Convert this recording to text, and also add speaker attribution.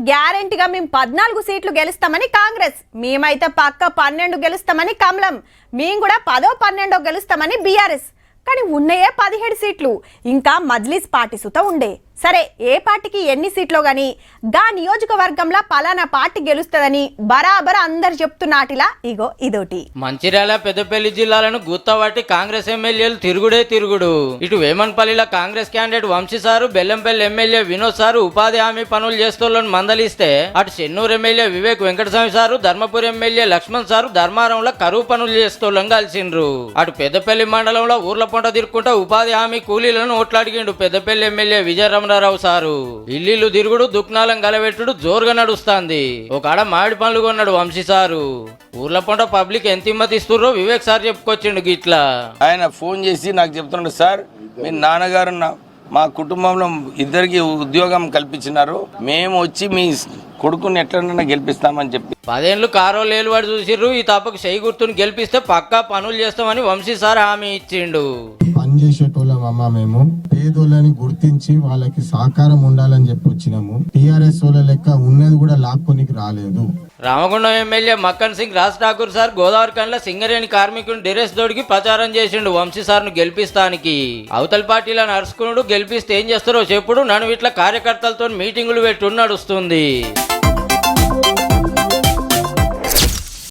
Speaker 1: గ్యారెంటీగా మేము 14 సీట్లు గెలుస్తామని కాంగ్రెస్, మేమైతే పక్క 12 గెలుస్తామని కమలం, మేము కూడా 10 12 గెలుస్తామని బీఆర్ఎస్. కానీ ఉన్నయే 17 సీట్లు, ఇంకా మజ్లిస్ పార్టీ సుత ఉండే. సరే ఏ పార్టీకి ఎన్ని సీట్లో గాని గా నియోజకవర్గంలో పలానా పార్టీ గెలుస్తుందని బరాబర్ అందరు చెప్తున్నాటిలా ఇగో ఇదోటి.
Speaker 2: మంచిర్యాల పెద్దపల్లి జిల్లాలను గుత్తబట్టి కాంగ్రెస్ ఎమ్మెల్యేలు తిరుగుడే తిరుగుడు. ఇటు వేమన్పల్లిలో Congress candidate Vamshi sir, Bellampalli MLA Vinod sir ఉపాధి హామీ పనులు చేస్తోళ్ళని మందలిస్తే, అటు Chennur MLA Vivek Venkataswamy sir, Dharmapuri MLA Laxman sir ధర్మారంలో కరువు పనులు చేస్తోళ్ళని కలిసిండ్రు. అటు పెద్దపల్లి మండలంలో ఊర్ల పొంట తిరుక్కుంటా ఉపాధి హామీ కూలీలను ఓట్లాడిగిండు పెద్దపల్లి ఎమ్మెల్యే విజయరామరావు సారు. ఇల్లు తిరుగుడు దుక్నాలం గలబెట్టుడు జోరుగా నడుస్తాంది. ఒక ఆడ మామిడి పనులు కొన్నాడు వంశీ సారు. ఊర్ల పొంట పబ్లిక్ ఎంత హిమ్మతిస్తుర్రో వివేక్ సార్ చెప్పుకొచ్చిండు గిట్లా.
Speaker 3: ఆయన ఫోన్ చేసి నాకు చెప్తున్నాడు, సార్ మీ నాన్నగారు మా కుటుంబంలో ఇద్దరికి ఉద్యోగం కల్పించినారు, మేము వచ్చి మీ కొడుకుని ఎట్లన్నా గెలిపిస్తామని చెప్పి
Speaker 2: 10 ఏళ్ళు కారో లేలువాడు చూసిర్రు. ఈ తప్పకు చెయ్యి గుర్తుని గెలిపిస్తే పక్కా పనులు చేస్తామని వంశీ సార్ హామీ ఇచ్చిండు.
Speaker 4: పనిచేసేటోళ్ళమమ్మ, మేము పేదోళ్ళని గుర్తించి వాళ్ళకి సహకారం ఉండాలని చెప్పి వచ్చినాము. టీఆర్ఎస్ వాళ్ళ లెక్క ఉన్నది కూడా లాక్కొనికి రాలేదు.
Speaker 2: రామగుండం ఎమ్మెల్యే మక్కన్ సింగ్ రాజ్ ఠాకూర్ సార్ గోదావరి కన్ల సింగరేణి కార్మికుని డెరెస్ దోడికి ప్రచారం చేసిండు వంశీ సార్ను గెలిపిస్తానికి. అవతల పార్టీలను అరుచుకున్నాడు, గెలిపిస్తే ఏం చేస్తారో చెప్పుడు నన్ను ఇట్లా కార్యకర్తలతో మీటింగులు పెట్టి నడుస్తుంది.